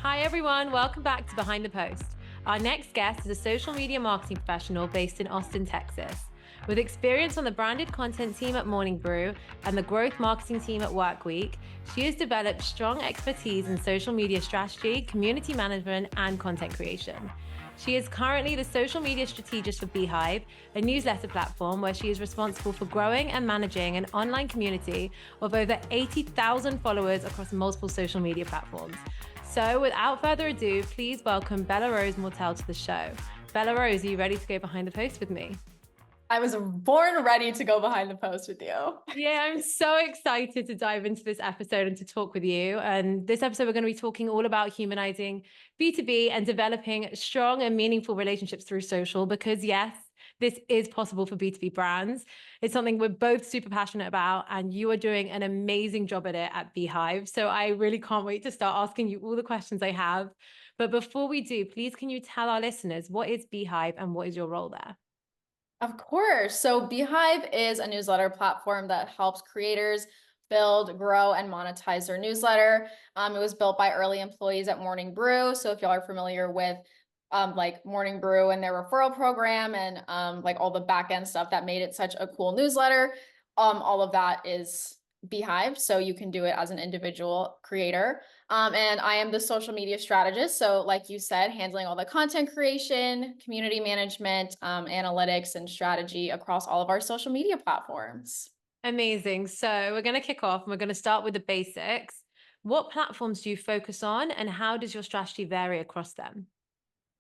Hi everyone, welcome back to Behind the Post. Our next guest is a social media marketing professional based in Austin, Texas. With experience on the branded content team at Morning Brew and the growth marketing team at Workweek, she has developed strong expertise in social media strategy, community management, and content creation. She is currently the social media strategist for beehiiv, a newsletter platform where she is responsible for growing and managing an online community of over 80,000 followers across multiple social media platforms. So without further ado, please welcome Bella Rose Mortel to the show. Bella Rose, are you ready to go behind the post with me? I was born ready to go behind the post with you. Yeah, I'm so excited to dive into this episode and to talk with you. And this episode, we're going to be talking all about humanizing B2B and developing strong and meaningful relationships through social, because yes, this is possible for B2B brands. It's something we're both super passionate about, and you are doing an amazing job at it at beehiiv. So I really can't wait to start asking you all the questions I have. But before we do, please, can you tell our listeners what is beehiiv and what is your role there? Of course. So beehiiv is a newsletter platform that helps creators build, grow, and monetize their newsletter. It was built by early employees at Morning Brew. So if y'all are familiar with like Morning Brew and their referral program and like all the back end stuff that made it such a cool newsletter, all of that is beehiiv. So you can do it as an individual creator. And I am the social media strategist. So like you said, handling all the content creation, community management, analytics, and strategy across all of our social media platforms. Amazing. So we're going to kick off and we're going to start with the basics. What platforms do you focus on and how does your strategy vary across them?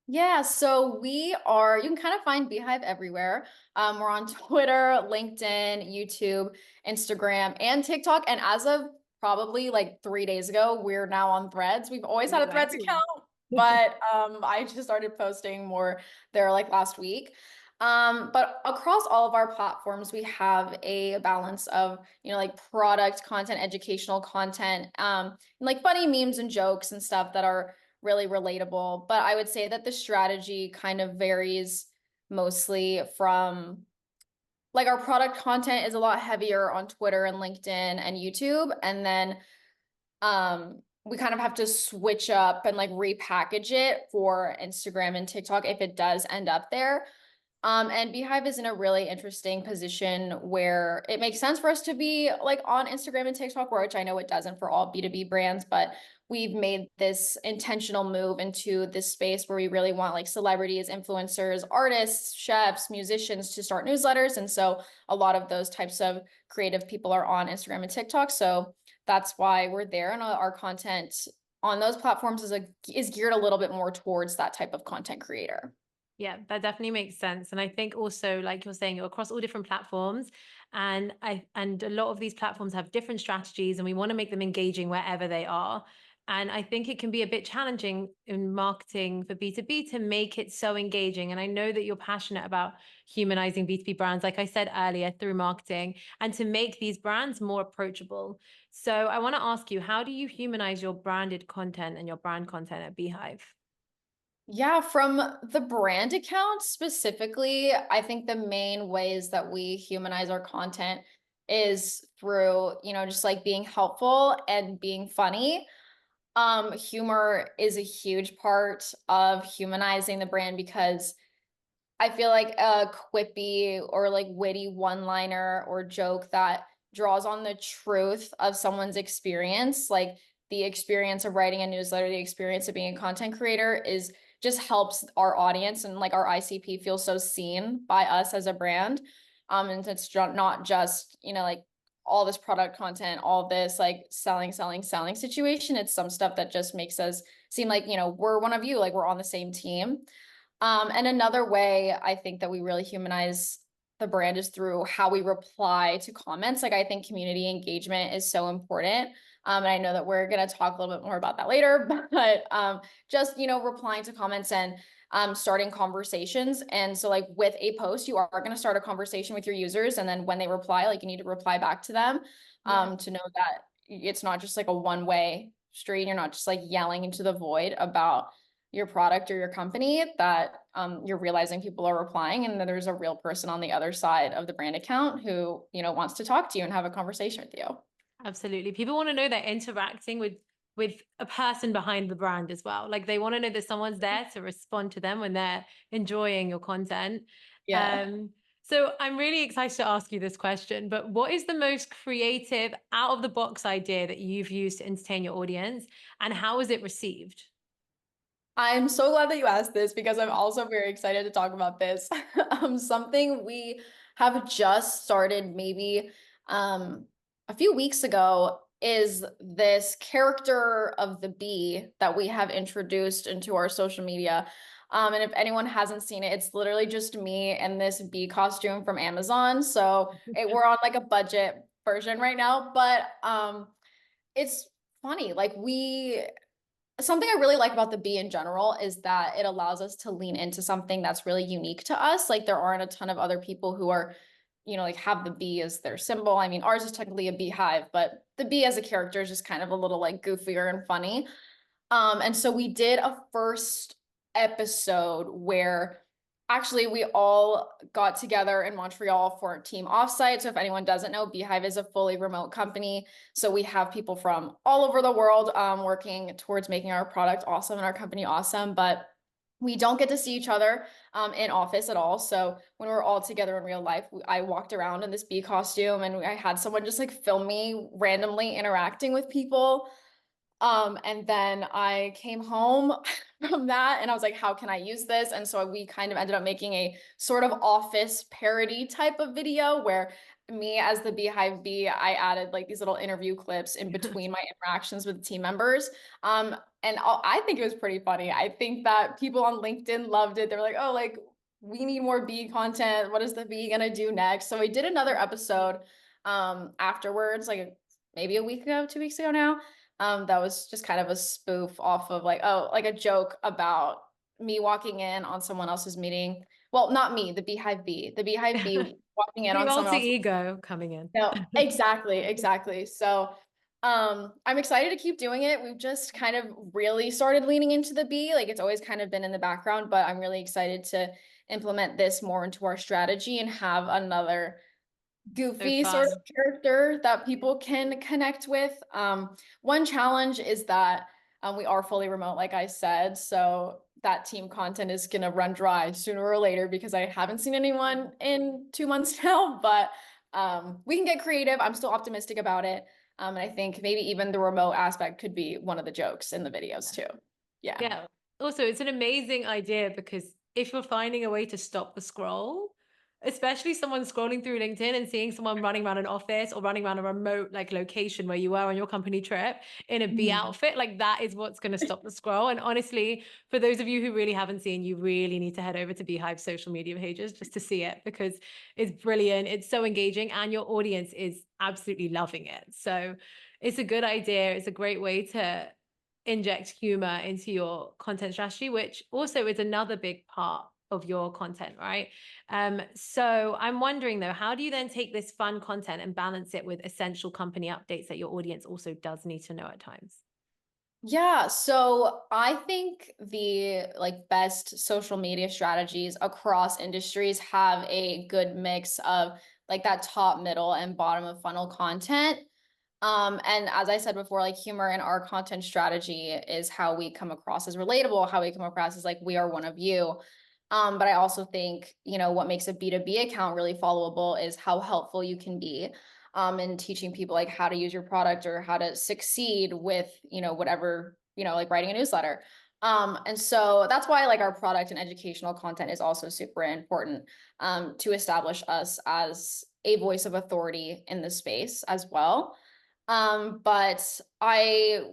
Yeah, so you can kind of find beehiiv everywhere. We're on Twitter, LinkedIn, YouTube, Instagram, and TikTok. And as of probably like 3 days ago, we're now on Threads. We've always had a Threads Wow. account, but I just started posting more there like last week. But across all of our platforms, we have a balance of, like product content, educational content, and like funny memes and jokes and stuff that are really relatable. But I would say that the strategy kind of varies mostly from like our product content is a lot heavier on Twitter and LinkedIn and YouTube. And then we kind of have to switch up and like repackage it for Instagram and TikTok if it does end up there. And beehiiv is in a really interesting position where it makes sense for us to be like on Instagram and TikTok, which I know it doesn't for all B2B brands, but we've made this intentional move into this space where we really want like celebrities, influencers, artists, chefs, musicians to start newsletters. And so a lot of those types of creative people are on Instagram and TikTok. So that's why we're there. And our content on those platforms is geared a little bit more towards that type of content creator. Yeah, that definitely makes sense. And I think also, like you're saying, you're across all different platforms. And a lot of these platforms have different strategies, and we want to make them engaging wherever they are. And I think it can be a bit challenging in marketing for B2B to make it so engaging. And I know that you're passionate about humanizing B2B brands, like I said earlier, through marketing and to make these brands more approachable. So I want to ask you, how do you humanize your branded content and your brand content at beehiiv? Yeah, from the brand account specifically, I think the main ways that we humanize our content is through, just like being helpful and being funny. Humor is a huge part of humanizing the brand because I feel like a quippy or like witty one-liner or joke that draws on the truth of someone's experience, like the experience of writing a newsletter, the experience of being a content creator is just helps our audience and like our ICP feel so seen by us as a brand. And it's not just, like all this product content, all this like selling situation. It's some stuff that just makes us seem like, we're one of you, like we're on the same team. And another way I think that we really humanize the brand is through how we reply to comments. Like I think community engagement is so important. And I know that we're going to talk a little bit more about that later, but just, replying to comments and starting conversations. And so like with a post, you are going to start a conversation with your users. And then when they reply, like you need to reply back to them to know that it's not just like a one-way street. You're not just like yelling into the void about your product or your company, that you're realizing people are replying and that there's a real person on the other side of the brand account who, wants to talk to you and have a conversation with you. Absolutely. People want to know they're interacting with with a person behind the brand as well. Like they want to know that someone's there to respond to them when they're enjoying your content. Yeah. Um, so I'm really excited to ask you this question, but what is the most creative out of the box idea that you've used to entertain your audience, and how was it received? I'm so glad that you asked this because I'm also very excited to talk about this. Something we have just started maybe um, a few weeks ago is this character of the bee that we have introduced into our social media. And if anyone hasn't seen it, it's literally just me and this bee costume from Amazon. So we're on like a budget version right now, but it's funny. Like we something I really like about the bee in general is that it allows us to lean into something that's really unique to us. Like there aren't a ton of other people who are, like have the bee as their symbol. I mean, ours is technically a beehive, but the bee as a character is just kind of a little like goofier and funny. And so we did a first episode where actually we all got together in Montreal for a team offsite. So if anyone doesn't know, Beehiiv is a fully remote company. So we have people from all over the world working towards making our product awesome and our company awesome. But we don't get to see each other in office at all. So when we're all together in real life, I walked around in this bee costume and I had someone just like film me randomly interacting with people. And then I came home from that and I was like, how can I use this? And so we kind of ended up making a sort of office parody type of video where me as the Beehive Bee, I added like these little interview clips in between my interactions with team members. And I think it was pretty funny. I think that people on LinkedIn loved it. They were like, oh, like we need more bee content. What is the bee gonna do next? So we did another episode afterwards, like maybe a week ago, 2 weeks ago now. That was just kind of a spoof off of like, oh, like a joke about me walking in on someone else's meeting. Well, not me, the Beehive Bee. The Beehive Bee walking in The on someone alter else. ego coming in. No, exactly, exactly. So, I'm excited to keep doing it. We've just kind of really started leaning into the bee. Like it's always kind of been in the background, but I'm really excited to implement this more into our strategy and have another So goofy sort of fun. character that people can connect with. One challenge is that we are fully remote, like I said, so that team content is gonna run dry sooner or later because I haven't seen anyone in 2 months now, but we can get creative. I'm still optimistic about it. And I think maybe even the remote aspect could be one of the jokes in the videos too. Yeah. Yeah. Also, it's an amazing idea because if you're finding a way to stop the scroll, especially someone scrolling through LinkedIn and seeing someone running around an office or running around a remote like location where you were on your company trip in a bee Mhm. outfit, like that is what's going to stop the scroll. And honestly, for those of you who really haven't seen, you really need to head over to Beehive's social media pages just to see it because it's brilliant. It's so engaging and your audience is absolutely loving it. So it's a good idea. It's a great way to inject humor into your content strategy, which also is another big part of your content, right? So I'm wondering though, how do you then take this fun content and balance it with essential company updates that your audience also does need to know at times? Yeah, so I think the like best social media strategies across industries have a good mix of like that top, middle, and bottom of funnel content. And as I said before, like humor in our content strategy is how we come across as relatable, how we come across as like we are one of you. But I also think, what makes a B2B account really followable is how helpful you can be in teaching people like how to use your product or how to succeed with, whatever, like writing a newsletter. And so that's why like our product and educational content is also super important to establish us as a voice of authority in the space as well. But I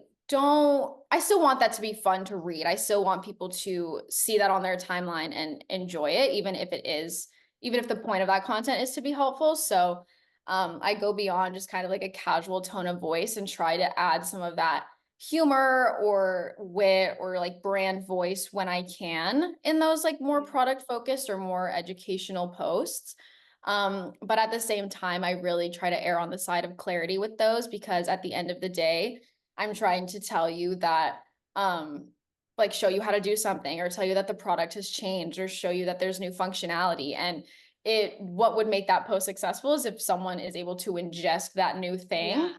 still want that to be fun to read. I still want people to see that on their timeline and enjoy it, even if the point of that content is to be helpful. So, I go beyond just kind of like a casual tone of voice and try to add some of that humor or wit or like brand voice when I can in those like more product focused or more educational posts. But at the same time, I really try to err on the side of clarity with those because at the end of the day, I'm trying to tell you that, like show you how to do something or tell you that the product has changed or show you that there's new functionality. And what would make that post successful is if someone is able to ingest that new thing Yeah.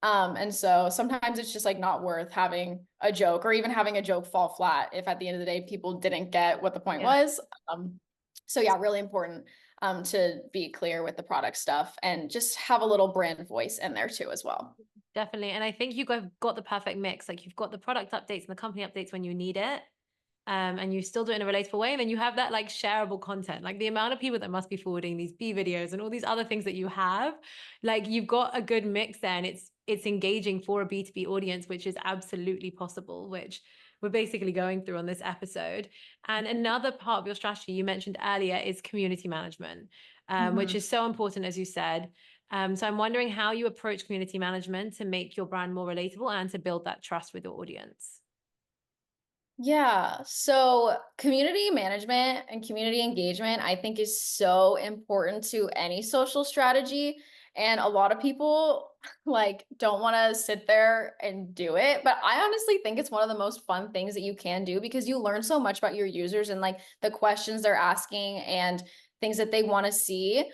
And so sometimes it's just like not worth having a joke or even having a joke fall flat if at the end of the day people didn't get what the point Yeah. was. So yeah, really important to be clear with the product stuff and just have a little brand voice in there too as well. Definitely. And I think you got the perfect mix. Like you've got the product updates and the company updates when you need it. And you still do it in a relatable way. And then you have that like shareable content, like the amount of people that must be forwarding these B videos and all these other things that you have, like you've got a good mix there, and it's engaging for a B2B audience, which is absolutely possible, which we're basically going through on this episode. And another part of your strategy you mentioned earlier is community management, which Mhm. is so important, as you said. So I'm wondering how you approach community management to make your brand more relatable and to build that trust with your audience. Yeah, so community management and community engagement, I think, is so important to any social strategy. And a lot of people like don't want to sit there and do it. But I honestly think it's one of the most fun things that you can do because you learn so much about your users and like the questions they're asking and things that they want to see.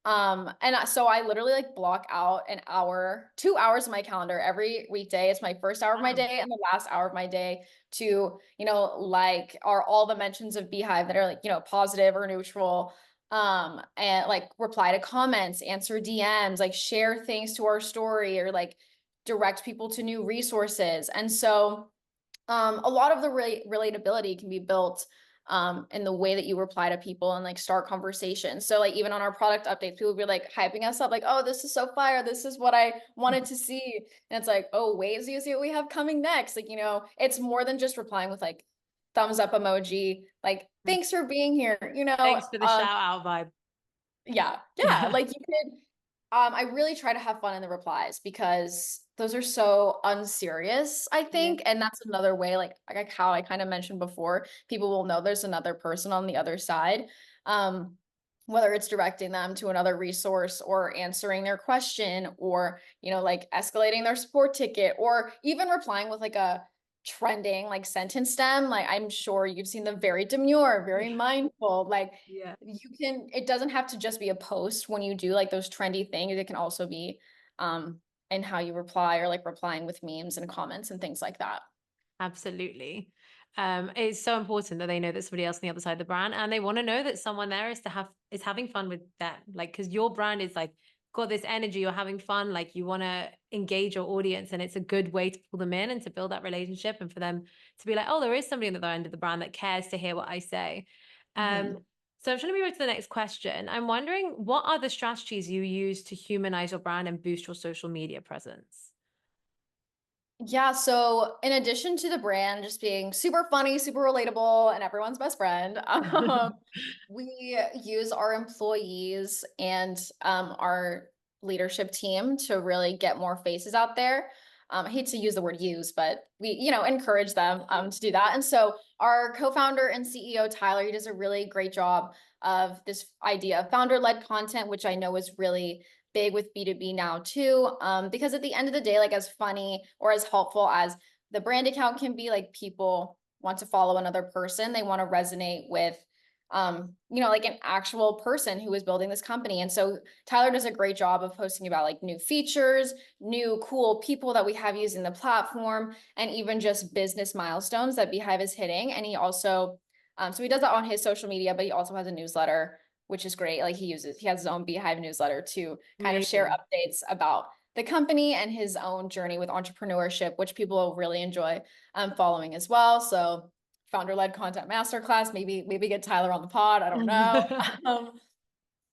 So I literally like block out an hour, 2 hours of my calendar every weekday. It's my first hour of my Wow. day and the last hour of my day to, like are all the mentions of beehiiv that are like, positive or neutral. And like reply to comments, answer DMs, like share things to our story or like direct people to new resources. And so a lot of the relatability can be built in the way that you reply to people and like start conversations. So like even on our product updates, people will be like hyping us up, like, oh, this is so fire. This is what I wanted to see. And it's like, oh, wait, so you see what we have coming next. Like, it's more than just replying with like thumbs up emoji, like, thanks for being here, Thanks for the shout out vibe. yeah, yeah. Yeah. Like you could I really try to have fun in the replies because those are so unserious, I Yeah. think. And that's another way, like how I kind of mentioned before, people will know there's another person on the other side. Um, Whether it's directing them to another resource or answering their question or, like escalating their support ticket or even replying with like a trending like sentence stem. Like I'm sure you've seen the very demure, very Yeah. mindful, like Yeah. it doesn't have to just be a post when you do like those trendy things. It can also be in how you reply or like replying with memes and comments and things like that. Absolutely. It's so important that they know that somebody else on the other side of the brand, and they want to know that someone there is having fun with them. Like, because your brand is like got this energy, you're having fun, like you want to engage your audience, and it's a good way to pull them in and to build that relationship, and for them to be like, oh, there is somebody on the other end of the brand that cares to hear what I say. Mhm. So I'm trying to move on to the next question. I'm wondering, what are the strategies you use to humanize your brand and boost your social media presence? Yeah, so in addition to the brand just being super funny, super relatable, and everyone's best friend, we use our employees and our leadership team to really get more faces out there. I hate to use the word use, but we, encourage them to do that. And so our co-founder and CEO, Tyler, he does a really great job of this idea of founder-led content, which I know is really big with B2B now too. Because at the end of the day, like as funny or as helpful as the brand account can be, like people want to follow another person. They want to resonate with, like an actual person who is building this company. And so Tyler does a great job of posting about like new features, new cool people that we have using the platform, and even just business milestones that beehiiv is hitting. And he also, so he does that on his social media, but he also has a newsletter which is great. Like he has his own beehiiv newsletter to kind of share Amazing. updates about the company and his own journey with entrepreneurship, which people will really enjoy following as well. So founder-led content masterclass, maybe get Tyler on the pod. I don't know. Um,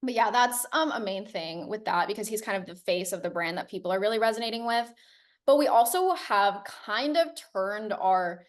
but yeah, that's a main thing with that because he's kind of the face of the brand that people are really resonating with. But we also have kind of turned our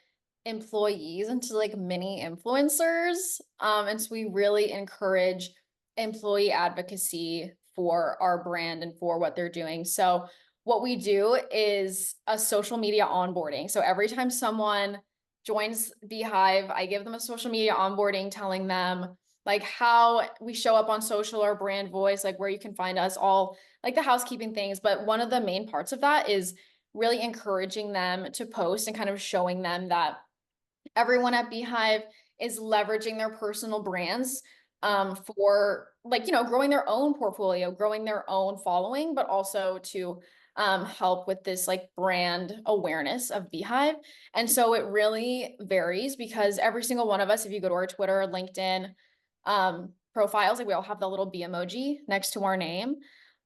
employees into like mini influencers. And so we really encourage employee advocacy for our brand and for what they're doing. So what we do is a social media onboarding. So every time someone joins beehiiv, I give them a social media onboarding telling them like how we show up on social, our brand voice, like where you can find us, all like the housekeeping things. But one of the main parts of that is really encouraging them to post and kind of showing them that everyone at beehiiv is leveraging their personal brands for like, growing their own portfolio, growing their own following, but also to help with this like brand awareness of Beehive. And so it really varies because every single one of us, if you go to our Twitter or LinkedIn profiles, like we all have the little bee emoji next to our name.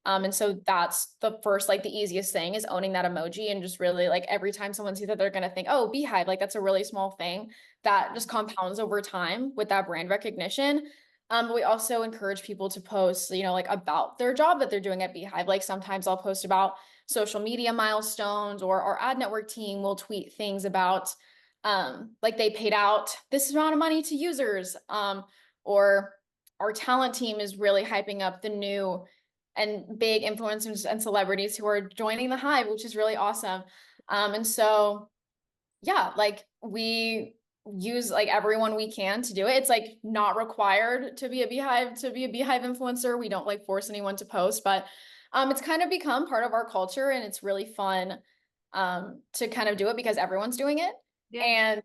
And so that's the first, like the easiest thing is owning that emoji and just really like every time someone sees that, they're going to think, oh, Beehive, like that's a really small thing that just compounds over time with that brand recognition. But we also encourage people to post, like about their job that they're doing at Beehive. Like sometimes I'll post about social media milestones, or our ad network team will tweet things about like they paid out this amount of money to users, or our talent team is really hyping up the new and big influencers and celebrities who are joining the Hive, which is really awesome. And so yeah, like we use like everyone we can to do it. It's like not required to be a beehive influencer. We don't like force anyone to post, but it's kind of become part of our culture, and it's really fun to kind of do it because everyone's doing it. Yeah. And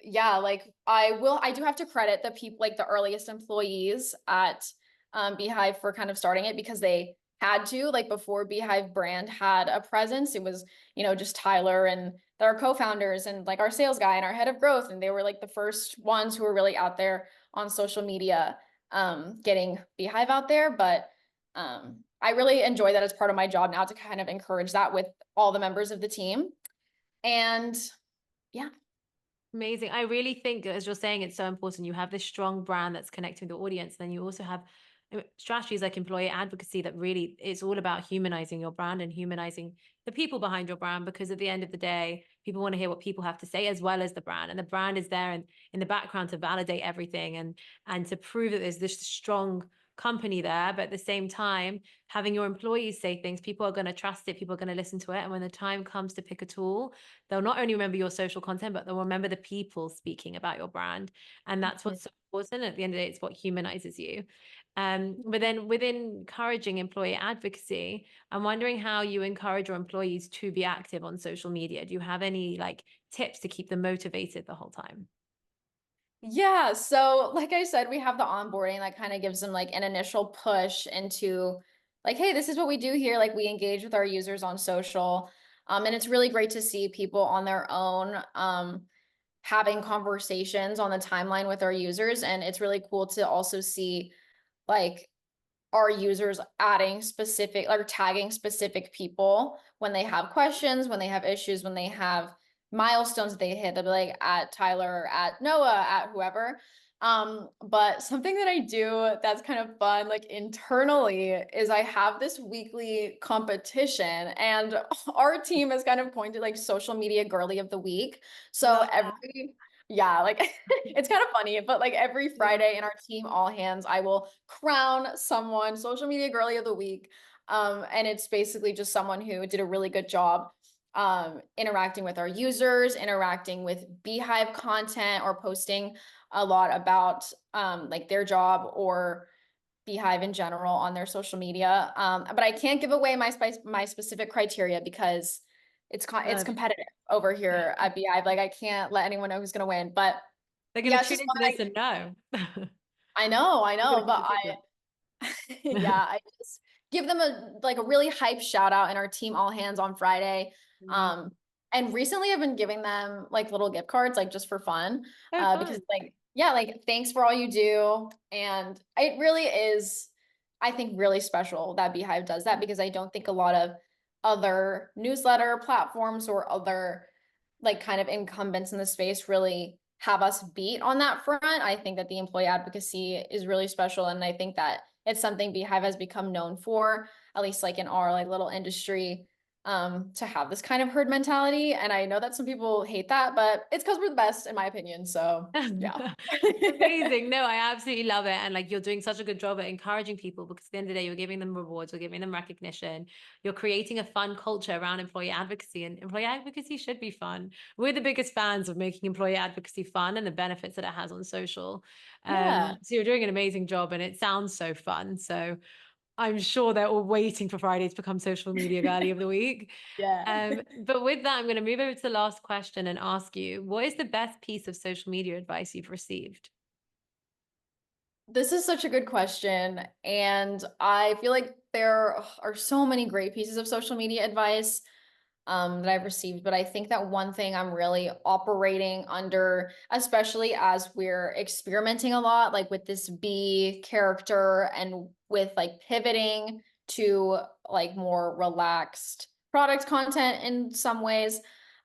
yeah, like I do have to credit the people, like the earliest employees at Beehive, for kind of starting it because they had to, like before Beehive brand had a presence, it was, just Tyler and our co-founders and like our sales guy and our head of growth. And they were like the first ones who were really out there on social media, getting Beehive out there. But I really enjoy that as part of my job now to kind of encourage that with all the members of the team. And yeah. Amazing. I really think, as you're saying, it's so important. You have this strong brand that's connecting with the audience. Then you also have strategies like employee advocacy that really it's all about humanizing your brand and humanizing the people behind your brand, because at the end of the day, people want to hear what people have to say as well as the brand. And the brand is there and in the background to validate everything and to prove that there's this strong company there. But at the same time, having your employees say things, people are going to trust it, people are going to listen to it. And when the time comes to pick a tool, they'll not only remember your social content, but they'll remember the people speaking about your brand. And that's what's so important. At the end of the day, it's what humanizes you. But then within encouraging employee advocacy, I'm wondering how you encourage your employees to be active on social media. Do you have any like tips to keep them motivated the whole time? Yeah, so like I said, we have the onboarding that kind of gives them like an initial push into like, hey, this is what we do here. Like we engage with our users on social. And it's really great to see people on their own having conversations on the timeline with our users. And it's really cool to also see like our users adding specific or tagging specific people when they have questions, when they have issues, when they have milestones that they hit. They'll be like at Tyler, at Noah, at whoever. But something that I do that's kind of fun, like internally, is I have this weekly competition, and our team is kind of coined it like social media girly of the week. So Love yeah, like it's kind of funny, but like every that. Friday in our team all hands, I will crown someone social media girly of the week. And it's basically just someone who did a really good job interacting with our users, interacting with Beehive content, or posting a lot about like their job or Beehive in general on their social media. But I can't give away my specific criteria because it's Love competitive over here it. at Beehive. Like I can't let anyone know who's gonna win. But They're going yeah, to it's tune just into this fun. and know. I You're going know, to keep but it secret. yeah, I just give them a really hype shout out in our team all hands on Friday. Amazing. Um, and recently I've been giving them like little gift cards, like just for fun. So Because fun. like, yeah, like thanks for all you do. And it really is, I think, really special that Beehive does that, because I don't think a lot of other newsletter platforms or other like kind of incumbents in the space really have us beat on that front. I think that the employee advocacy is really special. And I think that it's something Beehive has become known for, at least like in our like little industry, to have this kind of herd mentality. And I know that some people hate that, but it's because we're the best, in my opinion. So yeah. Amazing. No, I absolutely love it. And like you're doing such a good job at encouraging people, because at the end of the day, you're giving them rewards, you're giving them recognition, you're creating a fun culture around employee advocacy, and employee advocacy should be fun. We're the biggest fans of making employee advocacy fun and the benefits that it has on social. Yeah. So you're doing an amazing job and it sounds so fun. So I'm sure they're all waiting for Friday to become social media girly of the week. Yeah. But with that, I'm going to move over to the last question and ask you, what is the best piece of social media advice you've received? This is such a good question. And I feel like there are so many great pieces of social media advice that I've received, but I think that one thing I'm really operating under, especially as we're experimenting a lot, like with this B character and with like pivoting to like more relaxed product content in some ways.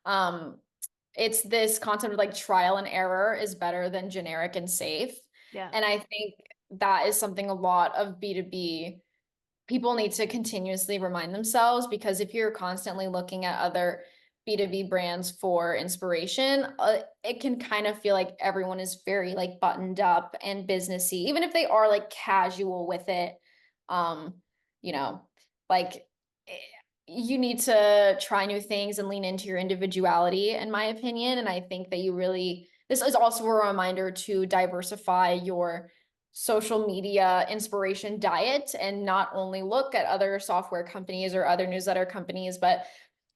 Um, it's this concept of like trial and error is better than generic and safe. Yeah. And I think that is something a lot of B2B people need to continuously remind themselves, because if you're constantly looking at other B2B brands for inspiration, it can kind of feel like everyone is very like buttoned up and businessy, even if they are like casual with it. Um, you know, like eh, you need to try new things and lean into your individuality, in my opinion. And I think that this is also a reminder to diversify your social media inspiration diet and not only look at other software companies or other newsletter companies, but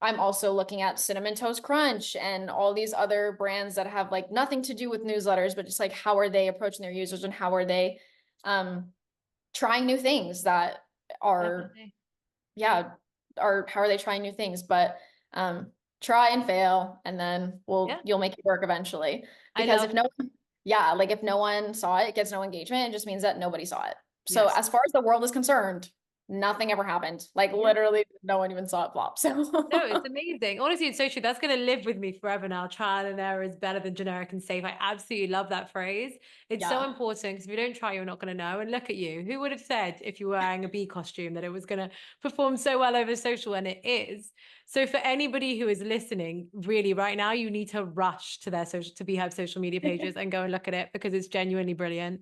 I'm also looking at Cinnamon Toast Crunch and all these other brands that have like nothing to do with newsletters, but just like how are they approaching their users and how are they um, trying new things that are, Definitely. yeah, or how are they trying new things? But um, try and fail, and then Yeah. you'll make it work eventually. I Because love, if no yeah, like if no one saw it, it gets no engagement, it just means that nobody saw it. So yes. as far as the world is concerned, nothing ever happened. Like Yeah. literally no one even saw it flop. No, it's So amazing. Honestly, it's so true. That's going to live with me forever now. Trial and error is better than generic and safe. I absolutely love that phrase. It's so yeah. important because if you don't try, you're not going to know. And look at you. Who would have said if you were wearing a bee costume that it was going to perform so well over social? And it is. So for anybody who is listening, really right now, you need to rush to their social to beehiiv social media pages and go and look at it because it's genuinely brilliant.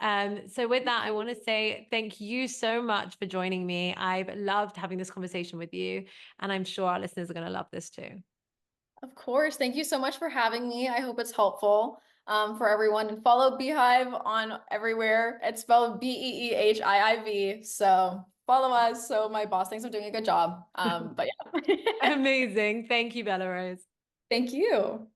So with that, I want to say thank you so much for joining me. I've loved having this conversation with you. And I'm sure our listeners are going to love this too. Of course. Thank you so much for having me. I hope it's helpful for everyone. And follow beehiiv on everywhere. It's spelled BEEHIIV. So follow us so my boss thinks I'm doing a good job. But yeah. Amazing. Thank you, Bella Rose. Thank you.